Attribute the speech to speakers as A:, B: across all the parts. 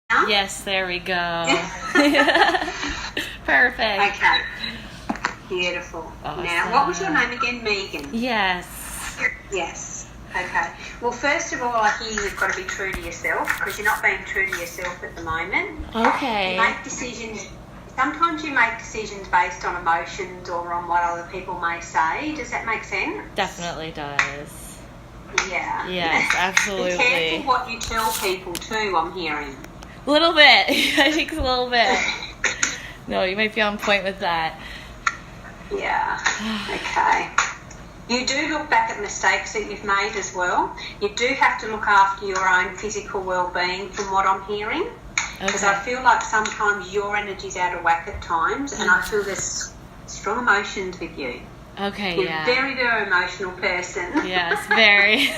A: Yes, there we go. Perfect.
B: Okay. Beautiful.
A: Awesome.
B: Now, what was your name again? Megan?
A: Yes.
B: Yes. Okay. Well, first of all, I hear you've got to be true to yourself because you're not being true to yourself at the moment.
A: Okay.
B: You make decisions. Sometimes you make decisions based on emotions or on what other people may say. Does that make sense?
A: Definitely does.
B: Yeah.
A: Yes, absolutely.
B: Be careful what you tell people too, I'm hearing.
A: A little bit. I think a little bit. No, you might be on point with that.
B: Yeah. Okay. You do look back at mistakes that you've made as well. You do have to look after your own physical well-being from what I'm hearing. Because I feel like sometimes your energy's out of whack at times and I feel there's strong emotions with you.
A: Okay,
B: You're
A: yeah.
B: a very, very emotional person.
A: Yes, very.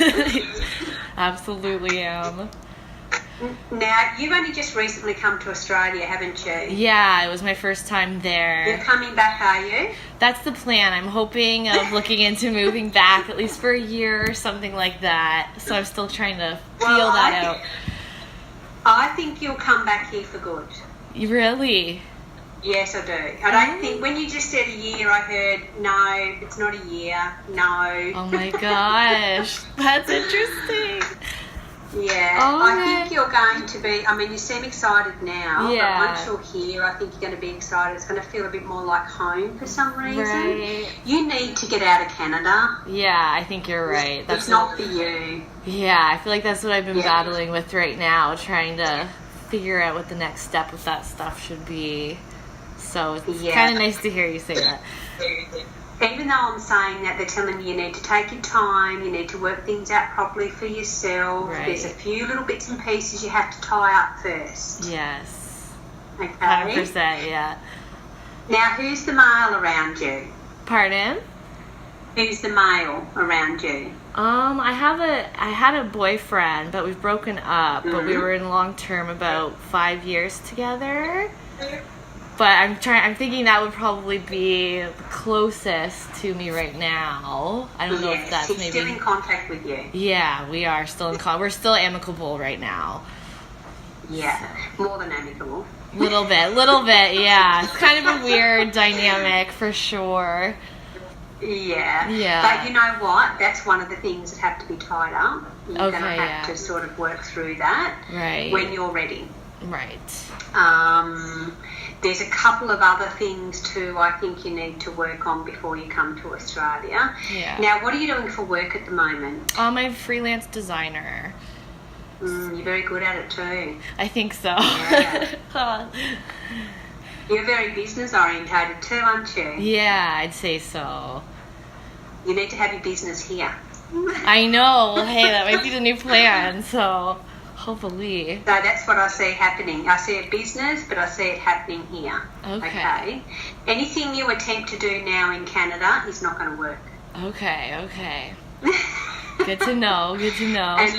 A: Absolutely am.
B: Now, you've only just recently come to Australia, haven't you?
A: Yeah, it was my first time there.
B: You're coming back, are you?
A: That's the plan. I'm hoping of looking into moving back at least for a year or something like that. So I'm still trying to feel that out.
B: I think you'll come back here for good.
A: Really?
B: Yes, I do. I don't think, when you just said a year, I heard, no, it's not a year, no.
A: Oh my gosh, that's interesting.
B: Yeah, I think you're going to be, I mean, you seem excited now, but once you're here, I think you're going to be excited. It's going to feel a bit more like home for some reason.
A: Right.
B: You need to get out of Canada.
A: Yeah, I think you're right.
B: It's not for you.
A: Yeah, I feel like that's what I've been battling with right now, trying to figure out what the next step with that stuff should be. So it's kind of nice to hear you say that.
B: Even though I'm saying that, they're telling you need to take your time, you need to work things out properly for yourself.
A: Right.
B: There's a few little bits and pieces you have to tie up first.
A: Yes.
B: Okay.
A: 100%, yeah.
B: Now, who's the male around you?
A: Pardon?
B: Who's the male around you?
A: I had a boyfriend, but we've broken up. But we were in long term about 5 years together. But I'm thinking that would probably be the closest to me right now. I don't know if that's
B: he's
A: maybe.
B: Still in contact with you.
A: Yeah, we are still in contact. We're still amicable right now.
B: Yeah, more than amicable.
A: Little bit, yeah. It's kind of a weird dynamic for sure.
B: Yeah.
A: Yeah.
B: But you know what? That's one of the things that have to be tied up. You're going to have to sort of work through that when you're ready.
A: Right.
B: There's a couple of other things too I think you need to work on before you come to Australia.
A: Yeah.
B: Now, what are you doing for work at the moment?
A: I'm a freelance designer.
B: You're very good at it too.
A: I think so.
B: Yeah. You're very business orientated too, aren't you?
A: Yeah, I'd say so.
B: You need to have your business here.
A: I know. Well, hey, that might be the new plan, so hopefully.
B: So that's what I see happening. I see a business, but I see it happening here.
A: Okay.
B: Anything you attempt to do now in Canada is not going to work.
A: Okay. Good to know.
B: And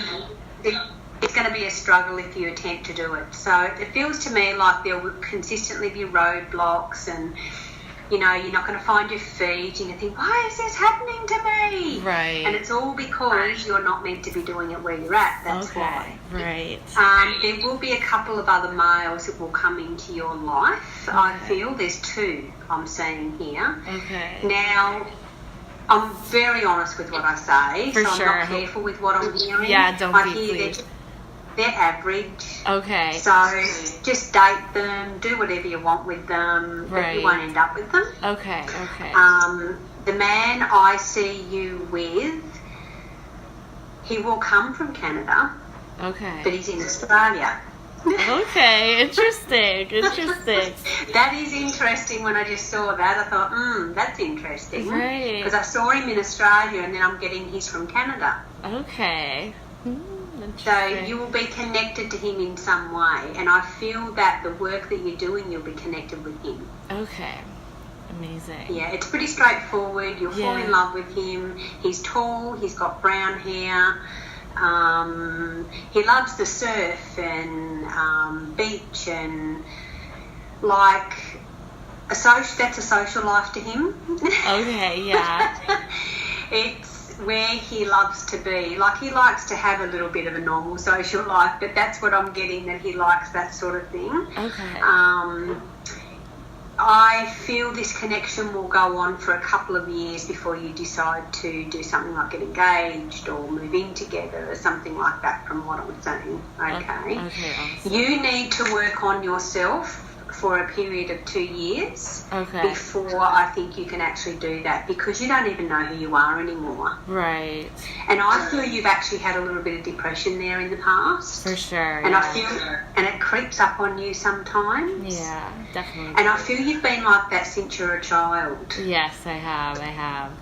B: it's going to be a struggle if you attempt to do it. So it feels to me like there will consistently be roadblocks and, you know, you're not going to find your feet and you think, why is this happening to me?
A: Right.
B: And it's all because you're not meant to be doing it where you're at. That's why.
A: Right.
B: There will be a couple of other males that will come into your life. I feel there's two I'm seeing here.
A: Okay.
B: Now, I'm very honest with what I say, I'm not careful with what I'm hearing.
A: Yeah, don't
B: I
A: be,
B: hear
A: please.
B: They're average.
A: Okay.
B: So just date them, do whatever you want with them, but you won't end up with them.
A: Okay.
B: The man I see you with, he will come from Canada.
A: Okay.
B: But he's in Australia.
A: Okay, interesting.
B: That is interesting. When I just saw that, I thought, that's interesting.
A: Right.
B: Because I saw him in Australia and then I'm getting he's from Canada.
A: Okay.
B: So you will be connected to him in some way. And I feel that the work that you're doing, you'll be connected with him.
A: Okay. Amazing.
B: Yeah, it's pretty straightforward. You'll fall in love with him. He's tall. He's got brown hair. He loves the surf and beach and like that's a social life to him.
A: Okay, yeah.
B: It's where he loves to be. Like, he likes to have a little bit of a normal social life, but that's what I'm getting, that he likes that sort of thing.
A: Okay.
B: I feel this connection will go on for a couple of years before you decide to do something like get engaged or move in together or something like that, from what I'm saying. Okay.
A: Okay, awesome.
B: You need to work on yourself for a period of 2 years before I think you can actually do that, because you don't even know who you are anymore.
A: Right.
B: And I feel you've actually had a little bit of depression there in the past.
A: For sure.
B: And I feel, and it creeps up on you sometimes.
A: Yeah, definitely.
B: And I feel you've been like that since you were a child.
A: Yes, I have.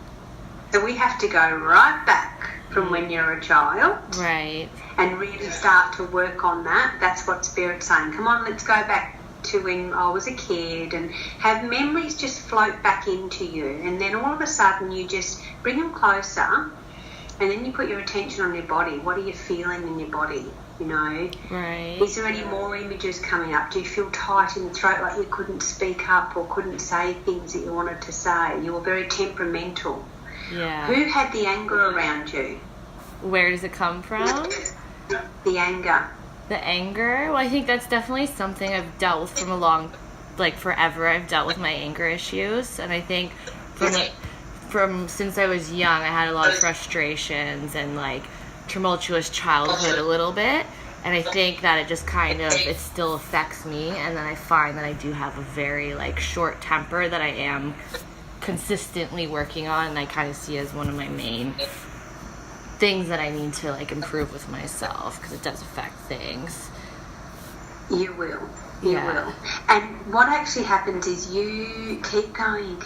B: So we have to go right back from when you're a child.
A: Right.
B: And really start to work on that. That's what Spirit's saying. Come on, let's go back to when I was a kid, and have memories just float back into you, and then all of a sudden you just bring them closer, and then you put your attention on your body. What are you feeling in your body, you know?
A: Right.
B: Is there any more images coming up? Do you feel tight in the throat, like you couldn't speak up or couldn't say things that you wanted to say? You were very temperamental.
A: Yeah.
B: Who had the anger around you?
A: Where does it come from?
B: The anger.
A: The anger? Well, I think that's definitely something I've dealt with forever. I've dealt with my anger issues, and I think from since I was young, I had a lot of frustrations and like tumultuous childhood a little bit, and I think that it just kind of, it still affects me, and then I find that I do have a very like short temper that I am consistently working on, and I kind of see as one of my main things that I need to like improve with myself, because it does affect things.
B: You will. You will. And what actually happens is you keep going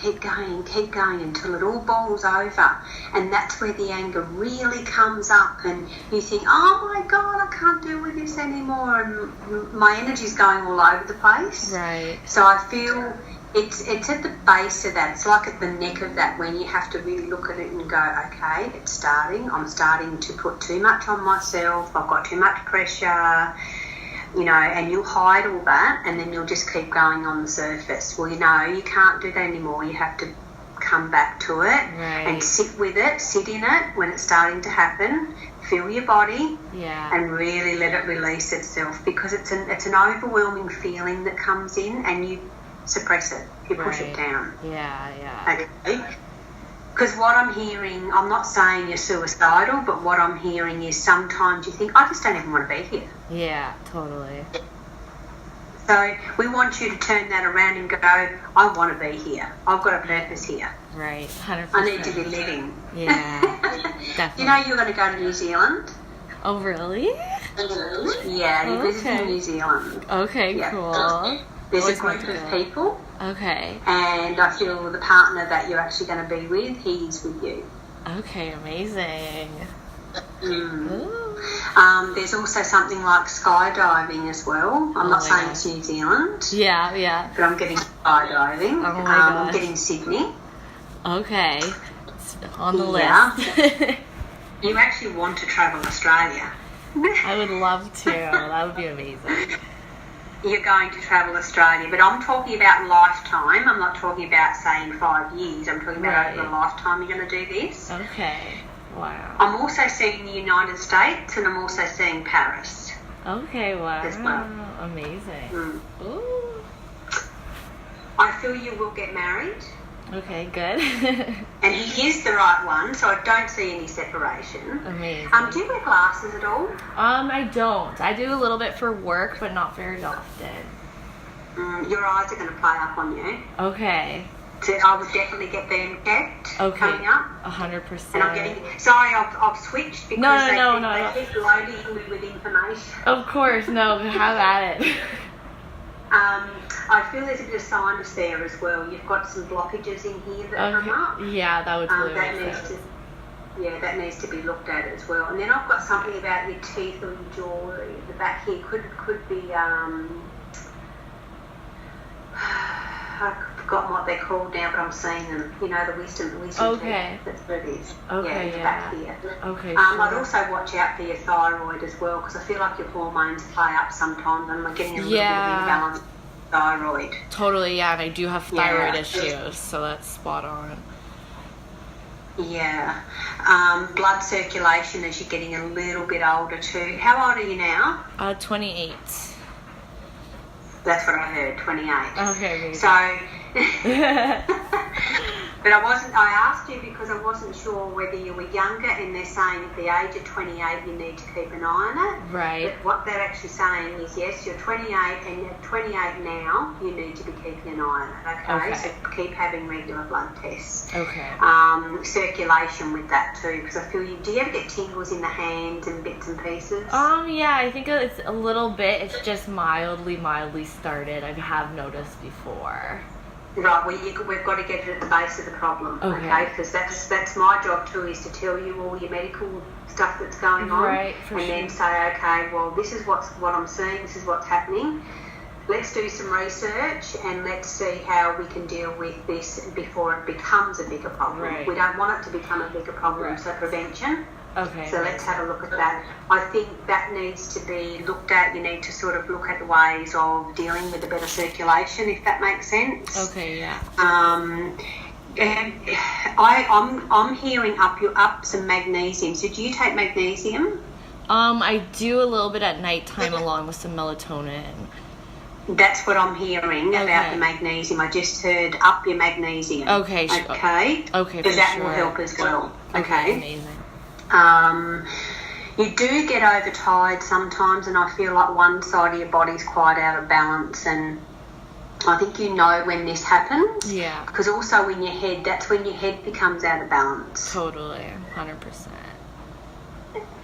B: until it all boils over, and that's where the anger really comes up, and you think, oh my God, I can't deal with this anymore, and my energy's going all over the place.
A: Right.
B: So I feel it's at the base of that. It's like at the neck of that, when you have to really look at it and go, okay, it's starting. I'm starting to put too much on myself. I've got too much pressure, you know, and you'll hide all that, and then you'll just keep going on the surface. Well, you know, you can't do that anymore. You have to come back to it and sit with it, sit in it when it's starting to happen. Feel your body and really let it release itself, because it's an overwhelming feeling that comes in, and you suppress it. You push it down.
A: Yeah.
B: Okay. Because what I'm hearing, I'm not saying you're suicidal, but what I'm hearing is sometimes you think, I just don't even want to be here.
A: Yeah, totally.
B: So we want you to turn that around and go, I want to be here. I've got a purpose here.
A: Right, 100%.
B: I need to be living.
A: Yeah, definitely.
B: You know you're going to go to New Zealand?
A: Oh, really?
B: Yeah, you're visiting New Zealand.
A: Okay, cool.
B: There's a group of people.
A: Okay.
B: And I feel the partner that you're actually going to be with, he's with you.
A: Okay, amazing.
B: There's also something like skydiving as well. I'm not saying it's New Zealand.
A: Yeah.
B: But I'm getting skydiving.
A: Oh my gosh.
B: I'm getting Sydney.
A: Okay. It's on the list.
B: You actually want to travel Australia.
A: I would love to. That would be amazing.
B: You're going to travel Australia, but I'm talking about lifetime. I'm not talking about, say, in 5 years. I'm talking about over a lifetime you're going to do this.
A: Okay. Wow.
B: I'm also seeing the United States, and I'm also seeing Paris.
A: Okay, wow.
B: As well.
A: Amazing. Ooh.
B: I feel you will get married.
A: Okay, good.
B: And he is the right one, so I don't see any separation.
A: Amazing.
B: Do you wear glasses at all?
A: I don't. I do a little bit for work, but not very often.
B: Your eyes are going to play up on you.
A: Okay.
B: So I would definitely get them checked coming up.
A: 100%.
B: And I'm getting... Sorry, I've switched because they keep loading me with information.
A: Of course, no. Have at it.
B: I feel there's a bit of sinus there as well. You've got some blockages in here that come up.
A: Yeah, that would totally make sense.
B: That needs to be looked at as well. And then I've got something about your teeth or your jaw at the back here. Could be I've forgotten what they're called now, but I'm seeing them. You know, the wisdom teeth. That's what it is.
A: Okay,
B: the back here.
A: Okay, sure.
B: I'd also watch out for your thyroid as well, because I feel like your hormones play up sometimes, and I'm getting a little bit of imbalance with thyroid.
A: Totally, and I do have thyroid issues, so that's spot on.
B: Yeah. Blood circulation as you're getting a little bit older too. How old are you now?
A: 28.
B: That's what I heard, 28.
A: Okay, maybe.
B: So, but I asked you because I wasn't sure whether you were younger, and they're saying at the age of 28 you need to keep an eye on it.
A: Right.
B: But what they're actually saying is, yes, you're 28 and you're 28 now, you need to be keeping an eye on it, okay? So keep having regular blood tests.
A: Okay.
B: Circulation with that too, because I feel do you ever get tingles in the hands and bits and pieces?
A: Yeah, I think it's a little bit. It's just mildly started. I have noticed before.
B: Right, well, we've got to get it at the base of the problem, okay? Because that's my job too, is to tell you all your medical stuff that's going on,
A: right?
B: Then say, okay, well, this is what I'm seeing, this is what's happening. Let's do some research and let's see how we can deal with this before it becomes a bigger problem.
A: Right.
B: We don't want it to become a bigger problem,
A: right.
B: So prevention.
A: Okay.
B: So let's have a look at that. I think that needs to be looked at. You need to sort of look at the ways of dealing with the better circulation, if that makes sense.
A: Okay, yeah.
B: And I'm hearing up some magnesium. So do you take magnesium?
A: I do a little bit at nighttime along with some melatonin.
B: That's what I'm hearing about the magnesium. I just heard up your magnesium.
A: Okay.
B: Okay.
A: Okay.
B: Because that will help as well. Okay.
A: Amazing.
B: You do get overtired sometimes, and I feel like one side of your body's quite out of balance, and I think you know when this happens.
A: Yeah.
B: Because also in your head, that's when your head becomes out of balance.
A: Totally, 100%.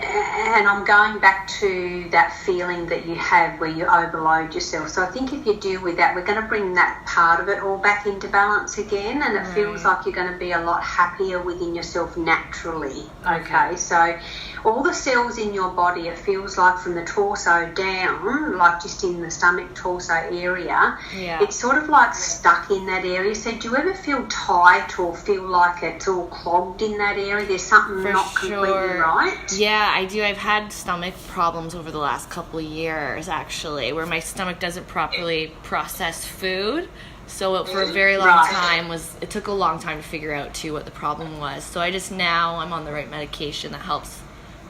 B: And I'm going back to that feeling that you have where you overload yourself. So I think if you deal with that, we're going to bring that part of it all back into balance again, and it feels like you're going to be a lot happier within yourself naturally. Okay, so all the cells in your body, it feels like from the torso down, like just in the stomach torso area, it's sort of like stuck in that area. So do you ever feel tight or feel like it's all clogged in that area? There's something not completely right?
A: Yeah, I do. I've had stomach problems over the last couple of years, actually, where my stomach doesn't properly process food. So for a very long time it took a long time to figure out too what the problem was. So I'm on the right medication that helps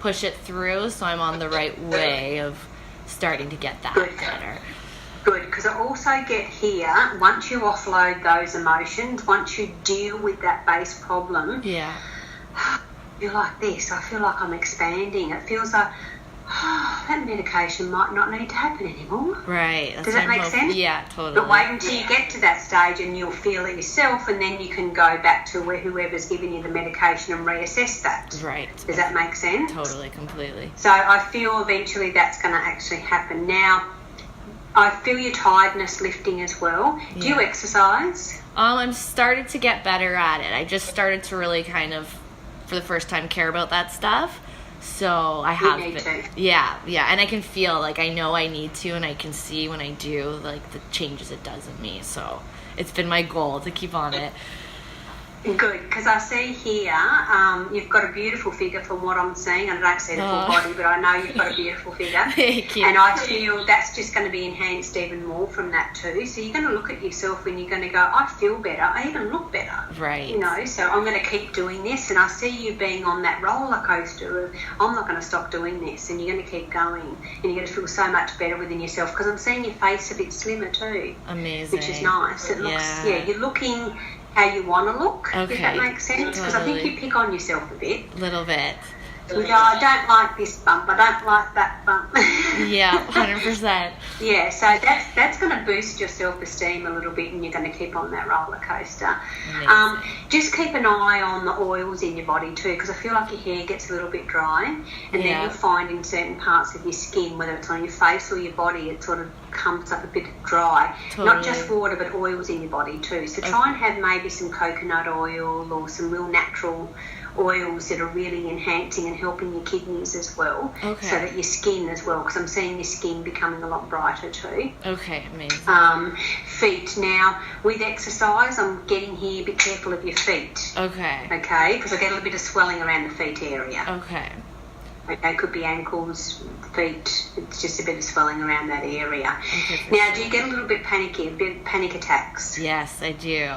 A: push it through, so I'm on the right way of starting to get that better.
B: Good, because I also get here, once you offload those emotions, once you deal with that base problem, I feel like this, I feel like I'm expanding. It feels like, that medication might not need to happen anymore.
A: Right.
B: Does that make sense?
A: Yeah, totally.
B: But wait until you get to that stage and you'll feel it yourself, and then you can go back to whoever's giving you the medication and reassess that.
A: Right.
B: Does that make sense?
A: Totally, completely.
B: So I feel eventually that's going to actually happen. Now, I feel your tiredness lifting as well. Do you exercise?
A: I'm starting to get better at it. I just started to really kind of, for the first time, care about that stuff. So I have been. Yeah, and I can feel like I know I need to, and I can see when I do like the changes it does in me. So it's been my goal to keep on it.
B: Good, because I see here you've got a beautiful figure from what I'm seeing. I don't see the full body, but I know you've got a beautiful figure.
A: Thank you.
B: And I feel that's just going to be enhanced even more from that too. So you're going to look at yourself and you're going to go, I feel better, I even look better.
A: Right.
B: You know, so I'm going to keep doing this, and I see you being on that roller coaster of, I'm not going to stop doing this, and you're going to keep going, and you're going to feel so much better within yourself, because I'm seeing your face a bit slimmer too.
A: Amazing.
B: Which is nice. It looks, you're looking how you want to look, if that makes sense, because I think you pick on yourself a bit.
A: Little bit.
B: You go, I don't like this bump, I don't like that bump.
A: Yeah, 100%.
B: Yeah, so that's going to boost your self-esteem a little bit, and you're going to keep on that roller coaster. Just keep an eye on the oils in your body too, because I feel like your hair gets a little bit dry, and then you'll find in certain parts of your skin, whether it's on your face or your body, it sort of comes up a bit dry.
A: Totally.
B: Not just water, but oils in your body too. So try and have maybe some coconut oil or some real natural oils that are really enhancing and helping your kidneys as well, so that your skin as well, because I'm seeing your skin becoming a lot brighter too.
A: Okay, amazing.
B: Feet. Now, with exercise, I'm getting here, be careful of your feet. Okay, because I get a little bit of swelling around the feet area. Okay, it could be ankles, feet, it's just a bit of swelling around that area. Now, do you get a little bit panicky, a bit panic attacks?
A: Yes, I do.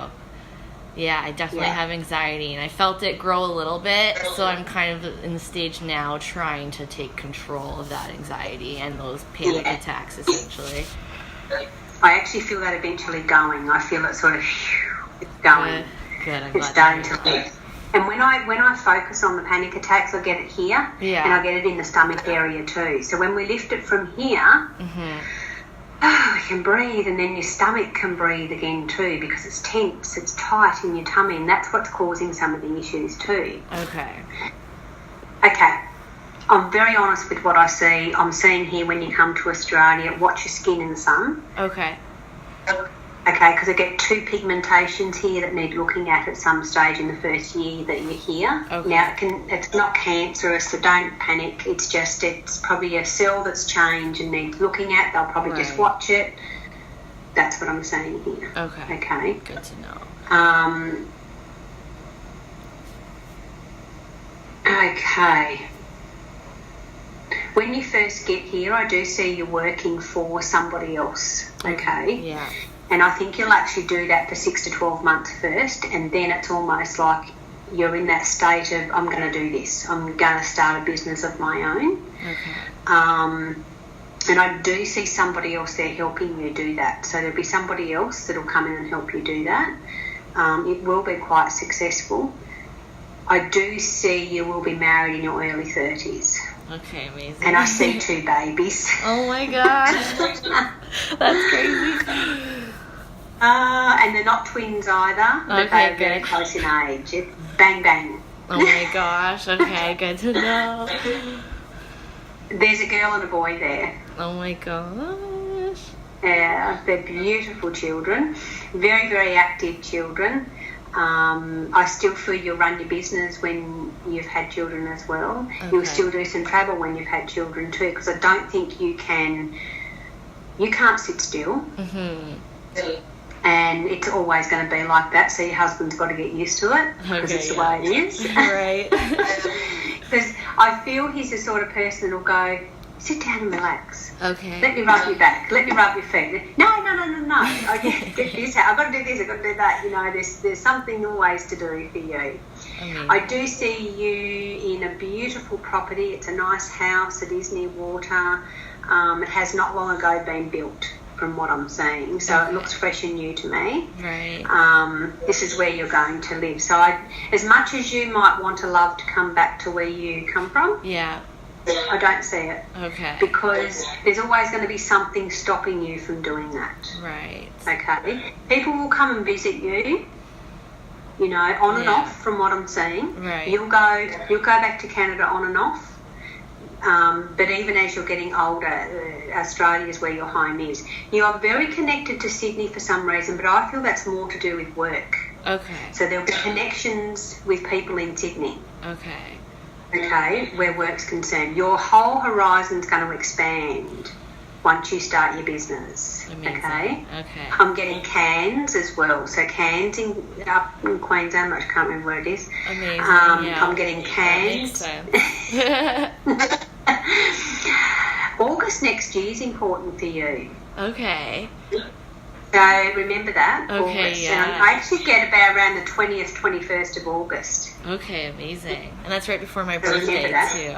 A: Yeah, I definitely have anxiety, and I felt it grow a little bit, so I'm kind of in the stage now trying to take control of that anxiety and those panic attacks, essentially.
B: I actually feel that eventually going. I feel it sort of, it's going.
A: Good.
B: It's starting to lift. And when I focus on the panic attacks, I get it here, and I get it in the stomach area too. So when we lift it from here, we can breathe, and then your stomach can breathe again too, because it's tense, it's tight in your tummy, and that's what's causing some of the issues too. Okay. I'm very honest with what I see. I'm seeing here when you come to Australia, watch your skin in the sun. Okay, because I get 2 pigmentations here that need looking at some stage in the first year that you're here. Now, it's not cancerous, so don't panic. It's probably a cell that's changed and needs looking at. They'll probably just watch it. That's what I'm saying here. Okay.
A: Good to know.
B: Okay. When you first get here, I do see you working for somebody else. Okay.
A: Yeah.
B: And I think you'll actually do that for 6 to 12 months first, and then it's almost like you're in that state of, I'm going to do this. I'm going to start a business of my own. And I do see somebody else there helping you do that. So there'll be somebody else that'll come in and help you do that. It will be quite successful. I do see you will be married in your early 30s.
A: Okay, amazing.
B: And I see 2 babies.
A: Oh my gosh. That's crazy.
B: And they're not twins either, but they're very close in age. It's bang, bang.
A: Oh my gosh, okay, good to know.
B: There's a girl and a boy there.
A: Oh my gosh.
B: Yeah, they're beautiful children, very, very active children. I still feel you'll run your business when you've had children as well. You'll still do some travel when you've had children too, because I don't think you can't sit still. And it's always going to be like that, so your husband's got to get used to it, because it's the way it is.
A: Right.
B: Because I feel he's the sort of person that'll go, sit down and relax.
A: Okay.
B: Let me rub your back. Let me rub your feet. No. I get this. I've got to do this. I've got to do that. You know, there's something always to do for you. I do see you in a beautiful property. It's a nice house. It is near water. It has not long ago been built, from what I'm seeing. So it looks fresh and new to me.
A: Right.
B: This is where you're going to live. So as much as you might want to love to come back to where you come from, I don't see it.
A: Okay.
B: Because there's always going to be something stopping you from doing that.
A: Right.
B: Okay. People will come and visit you, you know, on and off, from what I'm seeing.
A: Right.
B: You'll go back to Canada on and off. But even as you're getting older, Australia is where your home is. You are very connected to Sydney for some reason, but I feel that's more to do with work.
A: Okay.
B: So there'll be connections with people in Sydney. Okay, where work's concerned. Your whole horizon's going to expand once you start your business.
A: Amazing.
B: Okay?
A: Okay.
B: I'm getting Cairns as well. So Cairns up in Queensland, I can't remember where it is.
A: Amazing.
B: I'm getting Cairns.
A: That makes sense.
B: August next year is important for you.
A: Okay.
B: So remember that.
A: Okay,
B: August.
A: yeah.
B: And I actually get about around the 20th, 21st of August.
A: Okay, amazing. And that's right before my birthday, too.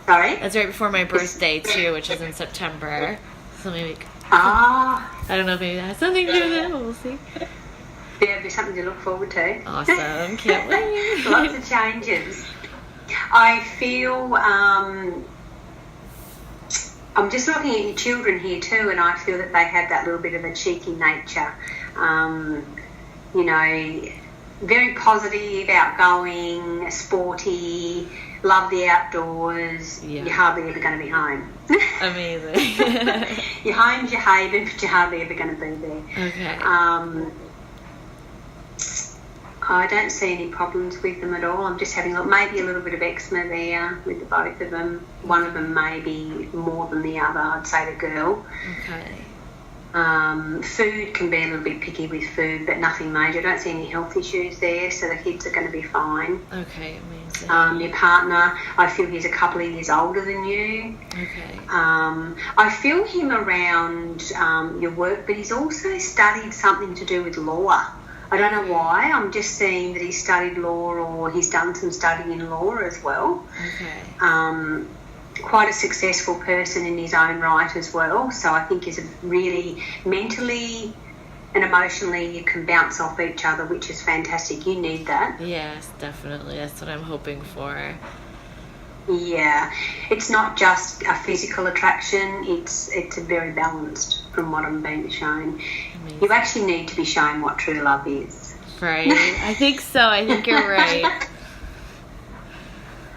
B: Sorry?
A: That's right before my birthday, too, which is in September. So maybe...
B: I
A: don't know if maybe that has something to do with it, but we'll see.
B: There'll be something to look forward to.
A: Awesome. Can't wait.
B: Lots of changes. I feel... I'm just looking at your children here too, and I feel that they have that little bit of a cheeky nature. You know, very positive, outgoing, sporty, love the outdoors.
A: Yeah.
B: You're hardly ever going to be home.
A: Amazing.
B: Your home's your haven, but you're hardly ever going to be there.
A: Okay.
B: I don't see any problems with them at all. I'm just having a look. Maybe a little bit of eczema there with the both of them. One of them maybe more than the other. I'd say the girl.
A: Okay.
B: Food can be a little bit picky with food, but nothing major. I don't see any health issues there, so the kids are going to be fine.
A: Okay, amazing.
B: Your partner, I feel he's a couple of years older than you.
A: Okay.
B: I feel him around your work, but he's also studied something to do with law. I don't know why. I'm just seeing that he's studied law or he's done some study in law as well.
A: Okay.
B: Quite a successful person in his own right as well. So I think he's a really mentally and emotionally you can bounce off each other, which is fantastic. You need that.
A: Yes, definitely. That's what I'm hoping for.
B: Yeah. It's not just a physical attraction. It's very balanced from what I'm being shown.
A: Amazing.
B: You actually need to be shown what true love is.
A: Right. I think so. I think you're right.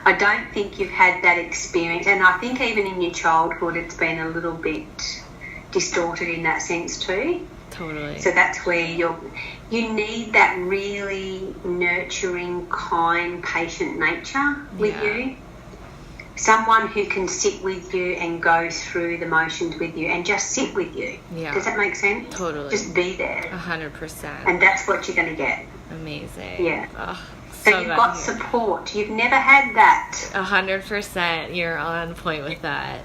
B: I don't think you've had that experience, and I think even in your childhood it's been a little bit distorted in that sense too.
A: Totally.
B: So that's where you need that really nurturing, kind, patient nature with you. Someone who can sit with you and go through the motions with you and just sit with you.
A: Yeah.
B: Does that make sense?
A: Totally.
B: Just be there.
A: 100%.
B: And that's what you're going to get.
A: Amazing.
B: Yeah.
A: Oh,
B: so you've got support. You've never had that.
A: 100%. You're on point with that.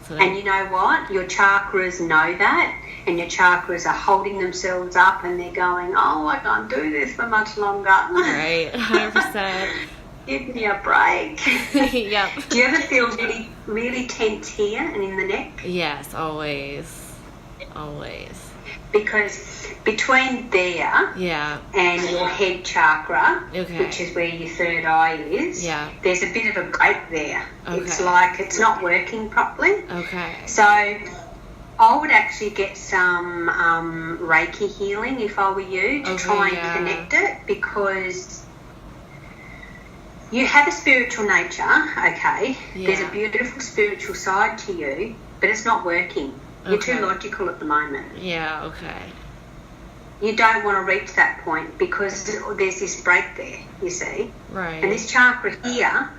A: So
B: and you know what? Your chakras know that, and your chakras are holding themselves up and they're going, oh, I can't do this for much longer.
A: Right, 100%.
B: Give me a break.
A: Yep.
B: Do you ever feel really, really tense here and in the neck?
A: Yes, always. Always.
B: Because between there and your head chakra, which is where your third eye is, there's a bit of a break there. Okay. It's like it's not working properly.
A: Okay.
B: So I would actually get some Reiki healing if I were you to try and connect it, because you have a spiritual nature, okay? Yeah. There's a beautiful spiritual side to you, but it's not working. You're too logical at the moment.
A: Yeah, okay.
B: You don't want to reach that point because there's this break there, you see.
A: Right.
B: And this chakra here,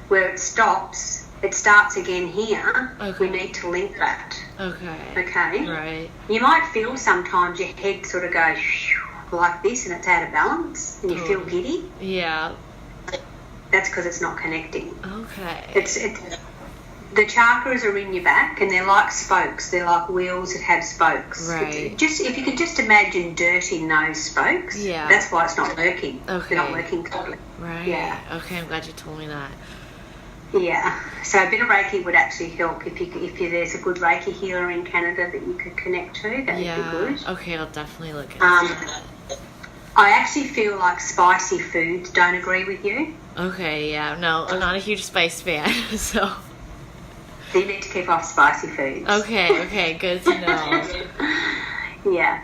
B: where it stops, it starts again here.
A: Okay.
B: We need to link that.
A: Okay.
B: Okay?
A: Right.
B: You might feel sometimes your head sort of goes like this and it's out of balance and you feel giddy.
A: Yeah.
B: That's because it's not connecting.
A: Okay.
B: It's the chakras are in your back and they're like spokes. They're like wheels that have spokes.
A: Right.
B: Just if you could just imagine dirt in those spokes.
A: Yeah.
B: That's why it's not working.
A: Okay.
B: They're not working properly.
A: Right.
B: Yeah.
A: Okay, I'm glad you told me that.
B: Yeah. So a bit of Reiki would actually help if there's a good Reiki healer in Canada that you could connect to. That would be good.
A: Okay, I'll definitely look at that.
B: I actually feel like spicy foods don't agree with you.
A: Okay, yeah. No, I'm not a huge spice fan, so
B: you need to keep off spicy foods.
A: Okay, good to know.
B: Yeah.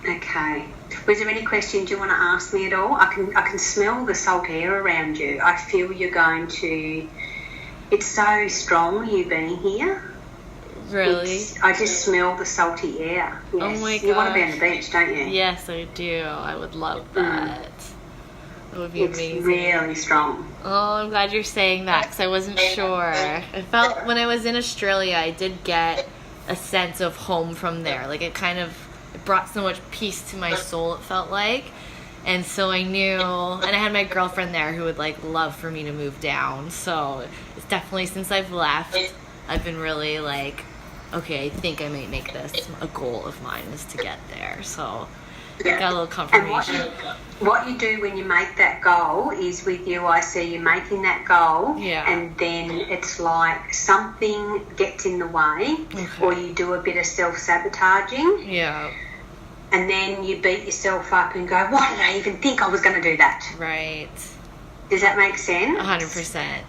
B: Okay. Was there any questions you want to ask me at all? I can smell the salt air around you. I feel you're going to... It's so strong, you being here.
A: Really?
B: I just smell the salty air. Yes.
A: Oh my gosh.
B: You want to be on the beach, don't you?
A: Yes, I do. I would love that. That would be amazing.
B: It's really strong.
A: Oh, I'm glad you're saying that because I wasn't sure. I felt when I was in Australia, I did get a sense of home from there. Like it brought so much peace to my soul, it felt like. And so I knew, and I had my girlfriend there who would like love for me to move down. So it's definitely, since I've left, I've been really like, okay, I think I might make this a goal of mine is to get there. So I got a little confirmation.
B: And what you do when you make that goal is with you, I see you making that goal, and then it's like something gets in the way, or you do a bit of self-sabotaging.
A: Yeah.
B: And then you beat yourself up and go, why did I even think I was going to do that?
A: Right.
B: Does that make sense?
A: 100%.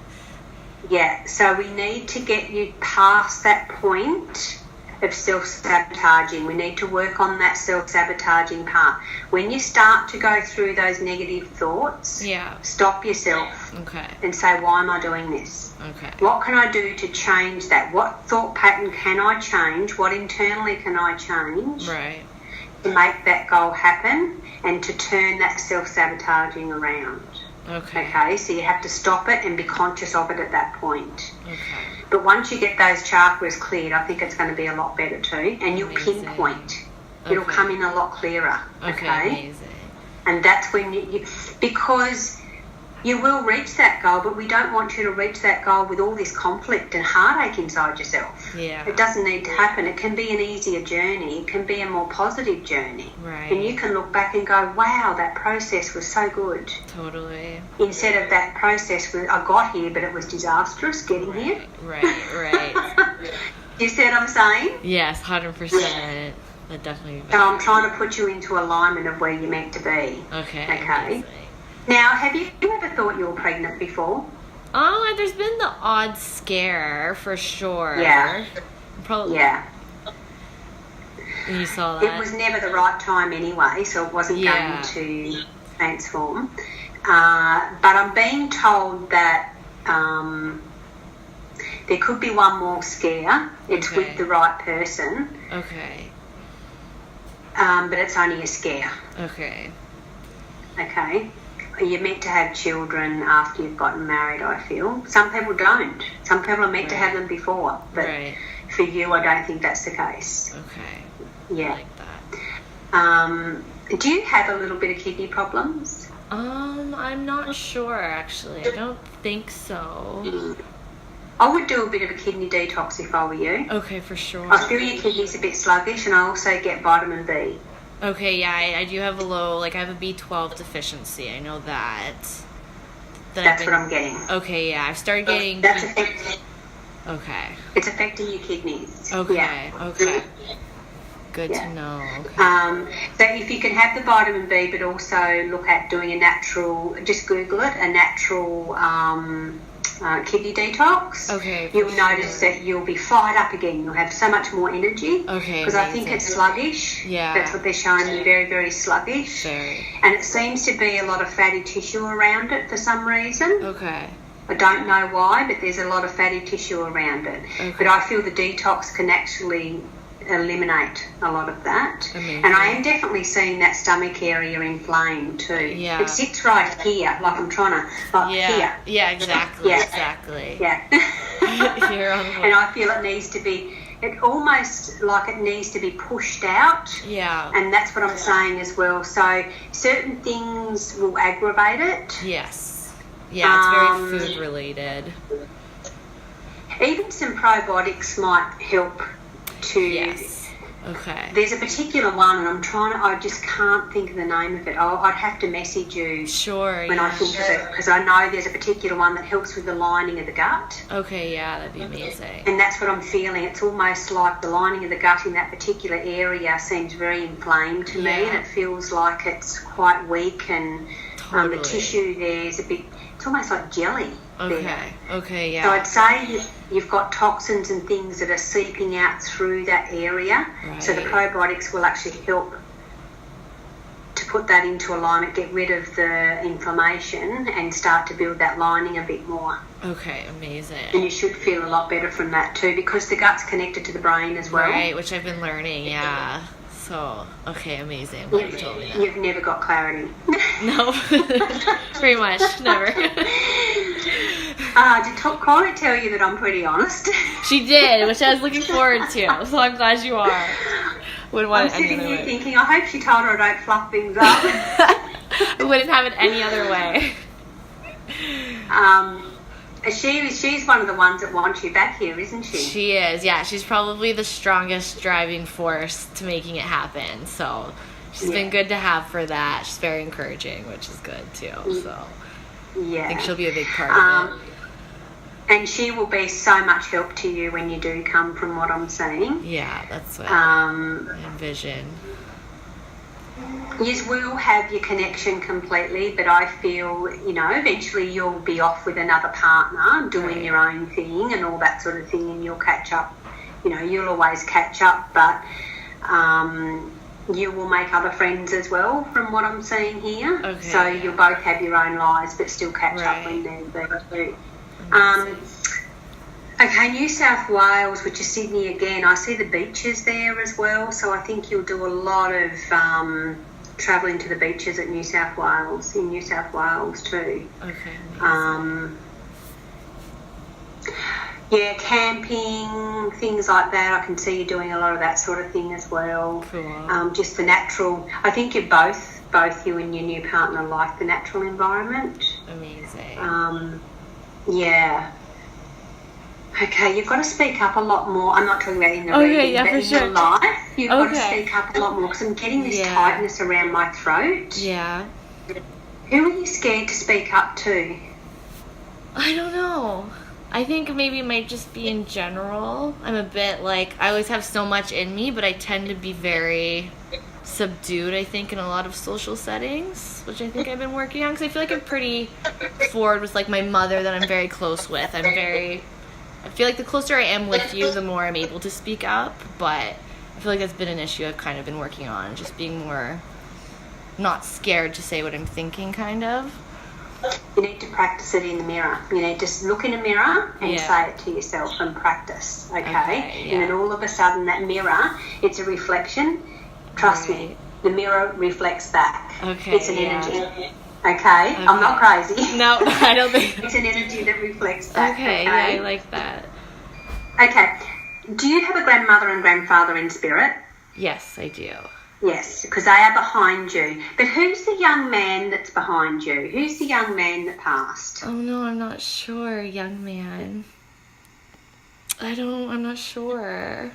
B: Yeah, so we need to get you past that point of self-sabotaging. We need to work on that self-sabotaging part. When you start to go through those negative thoughts, stop yourself and say, why am I doing this?
A: Okay.
B: What can I do to change that? What thought pattern can I change? What internally can I change to make that goal happen and to turn that self-sabotaging around? Okay, so you have to stop it and be conscious of it at that point. Okay. But once you get those chakras cleared, I think it's going to be a lot better too. And you'll pinpoint. It'll come in a lot clearer. Okay.
A: Amazing.
B: And that's when you because You will reach that goal, but we don't want you to reach that goal with all this conflict and heartache inside yourself.
A: Yeah.
B: It doesn't need to happen. It can be an easier journey. It can be a more positive journey.
A: Right.
B: And you can look back and go, wow, that process was so good.
A: Totally.
B: Instead of that process where I got here, but it was disastrous getting here.
A: Right.
B: You see what I'm saying?
A: Yes, 100%. That definitely.
B: So I'm trying to put you into alignment of where you're meant to be.
A: Okay. Amazing.
B: Now, have you ever thought you were pregnant before?
A: Oh, there's been the odd scare for sure.
B: Yeah.
A: Probably.
B: Yeah.
A: You saw that.
B: It was never the right time anyway, so it wasn't going to transform. But I'm being told that there could be one more scare. It's with the right person.
A: Okay.
B: But it's only a scare.
A: Okay.
B: Okay. You're meant to have children after you've gotten married, I feel. Some people don't. Some people are meant to have them before. But for you, I don't think that's the case.
A: Okay.
B: Yeah.
A: I like that.
B: Do you have a little bit of kidney problems?
A: I'm not sure, actually. I don't think so.
B: I would do a bit of a kidney detox if I were you.
A: Okay, for sure.
B: I feel your kidneys a bit sluggish, and I also get vitamin B.
A: Okay, yeah, I do have a low, I have a B12 deficiency. I know that.
B: That's what I'm getting.
A: Okay, yeah, I've started getting...
B: That's affecting...
A: Okay.
B: It's affecting your kidneys.
A: Okay,
B: yeah.
A: Okay. Good to know.
B: Okay. So if you can have the vitamin B, but also look at doing a natural, just Google it, a natural kidney detox.
A: Okay.
B: You'll notice that you'll be fired up again. You'll have so much more energy.
A: Okay.
B: Because I think it's sluggish.
A: Yeah.
B: That's what they're showing you, very, very sluggish.
A: Very.
B: And it seems to be a lot of fatty tissue around it for some reason.
A: Okay.
B: I don't know why, but there's a lot of fatty tissue around it.
A: Okay.
B: But I feel the detox can actually eliminate a lot of that.
A: Amazing.
B: And I am definitely seeing that stomach area inflamed too.
A: Yeah.
B: It sits right here, like I'm trying to, here.
A: Yeah, exactly.
B: Yeah.
A: Exactly.
B: Yeah.
A: You're on the
B: And I feel it needs to be, it almost like it needs to be pushed out.
A: Yeah.
B: And that's what I'm saying as well. So certain things will aggravate it.
A: Yes. Yeah, it's very food related.
B: Even some probiotics might help to...
A: Yes. Okay.
B: There's a particular one, and I just can't think of the name of it. I'd have to message you when I think of it, because I know there's a particular one that helps with the lining of the gut.
A: Okay, yeah, that'd be amazing.
B: And that's what I'm feeling. It's almost like the lining of the gut in that particular area seems very inflamed to me, and it feels like it's quite weak, and the tissue there's a bit, it's almost like jelly.
A: Okay, yeah.
B: So I'd say you've got toxins and things that are seeping out through that area.
A: Right.
B: So the probiotics will actually help to put that into alignment, get rid of the inflammation and start to build that lining a bit more.
A: Okay, amazing.
B: And you should feel a lot better from that too, because the gut's connected to the brain as well.
A: Right, which I've been learning, yeah. So, okay, amazing. I'm glad you told me that.
B: You've never got clarity.
A: No, pretty much, never.
B: Did Corey tell you that I'm pretty honest?
A: She did, which I was looking forward to, so I'm glad you are.
B: I'm sitting here thinking, I hope she told her I don't fluff things up.
A: I wouldn't have it any other way.
B: She's one of the ones that wants you back here, isn't she?
A: She is, yeah. She's probably the strongest driving force to making it happen. So she's been good to have for that. She's very encouraging, which is good too. So I think she'll be a big part of it.
B: And she will be so much help to you when you do come, from what I'm saying.
A: Yeah, that's what I envision.
B: You will have your connection completely, but I feel, eventually you'll be off with another partner doing your own thing and all that sort of thing, and you'll catch up. You'll always catch up, but you will make other friends as well, from what I'm seeing here.
A: Okay.
B: So you'll both have your own lives, but still catch up when they're there. Okay, New South Wales, which is Sydney again, I see the beaches there as well, so I think you'll do a lot of travelling to the beaches in New South Wales too.
A: Okay.
B: Camping, things like that. I can see you doing a lot of that sort of thing as well.
A: Cool.
B: Just the natural, I think you both you and your new partner like the natural environment.
A: Amazing.
B: Yeah. Okay, you've got to speak up a lot more. I'm not talking about in the reading,
A: yeah,
B: but
A: for
B: in
A: sure.
B: your life, you've got to speak up a lot more because I'm getting this tightness around my throat.
A: Yeah.
B: Who are you scared to speak up to?
A: I don't know. I think maybe it might just be in general. I'm a bit like, I always have so much in me, but I tend to be very subdued, I think, in a lot of social settings, which I think I've been working on, because I feel like I'm pretty forward with, like, my mother that I'm very close with. I feel like the closer I am with you, the more I'm able to speak up, but I feel like that's been an issue I've kind of been working on, just being more not scared to say what I'm thinking, kind of.
B: You need to practice it in the mirror. You need to look in a mirror and say it to yourself and practice, okay? And then all of a sudden that mirror, it's a reflection. Trust me, the mirror reflects back.
A: Okay.
B: It's an energy. Okay? I'm not crazy.
A: No, I don't think.
B: It's an energy that reflects back.
A: Okay, yeah, I like that.
B: Okay. Do you have a grandmother and grandfather in spirit?
A: Yes, I do.
B: Yes, because they are behind you. But who's the young man that's behind you? Who's the young man that passed?
A: Oh no, I'm not sure, young man. I'm not sure.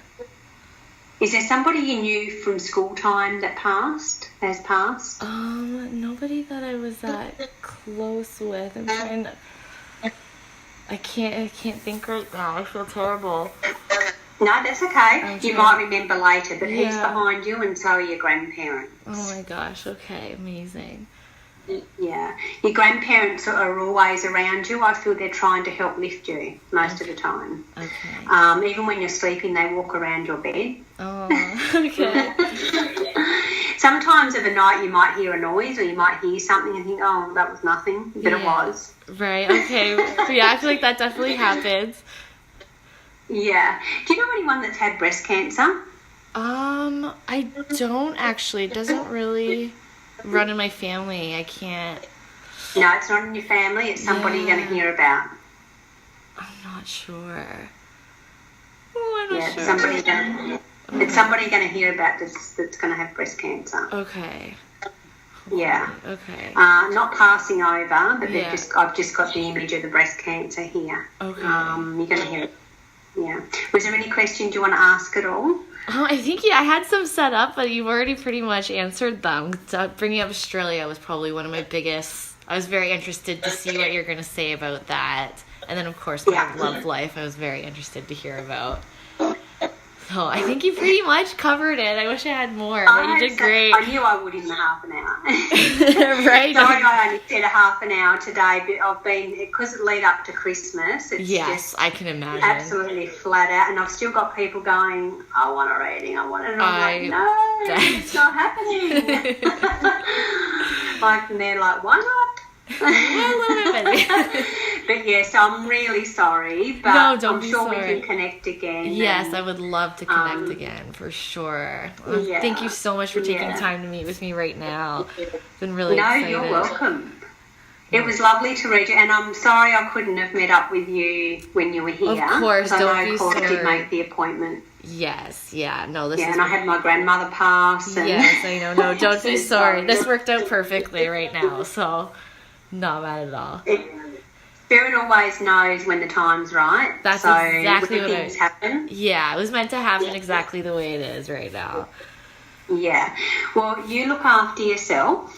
B: Is there somebody you knew from school time that has passed?
A: Nobody that I was that close with. I'm trying to... I can't think right now. I feel terrible.
B: No, that's okay. You might remember later, but who's behind you and so are your grandparents.
A: Oh my gosh, okay, amazing.
B: Yeah. Your grandparents are always around you. I feel they're trying to help lift you most of the time.
A: Okay.
B: Even when you're sleeping, they walk around your bed.
A: Oh, okay.
B: Sometimes of a night you might hear a noise or you might hear something and think, oh, that was nothing, but it was.
A: Right, okay. Yeah, I feel like that definitely happens.
B: Yeah. Do you know anyone that's had breast cancer?
A: I don't actually. It doesn't really run in my family. I can't.
B: No, it's not in your family. It's somebody you're going to hear about.
A: I'm not sure. Oh, I'm not sure.
B: It's somebody you're going to hear about that's going to have breast cancer.
A: Okay.
B: Yeah.
A: Okay.
B: Not passing over, but I've just got the image of the breast cancer here.
A: Okay.
B: You're going to hear it. Yeah. Was there any questions you want to ask at all?
A: I think I had some set up, but you've already pretty much answered them. Bringing up Australia was probably one of my biggest. I was very interested to see what you're going to say about that. And then, of course, my love life I was very interested to hear about. So I think you pretty much covered it. I wish I had more, but you did great.
B: I knew I would in the half an hour.
A: Right?
B: Sorry I only said a half an hour today, but I've been, because it lead up to Christmas, it's just
A: I can imagine.
B: Absolutely flat out. And I've still got people going, I want a reading, I want it. And I'm like, no, it's not happening. And they're like, why not? But yes, I'm really sorry, but
A: no, don't
B: I'm
A: be
B: sure
A: sorry.
B: we can connect again.
A: Yes, I would love to connect again, for sure. Thank you so much for taking time to meet with me right now. It's been really excited.
B: You're welcome. It was lovely to read you, and I'm sorry I couldn't have met up with you when you were here.
A: Of course, don't be sorry.
B: I did make the appointment.
A: Yes, no, this is...
B: and I had my grandmother pass. And
A: yes, I know. No, don't be sorry. This worked out perfectly right now, so not bad at all.
B: Spirit always knows when the time's right.
A: That's
B: so
A: exactly
B: when things happen.
A: Yeah, it was meant to happen exactly the way it is right now.
B: Yeah. Well, you look after yourself.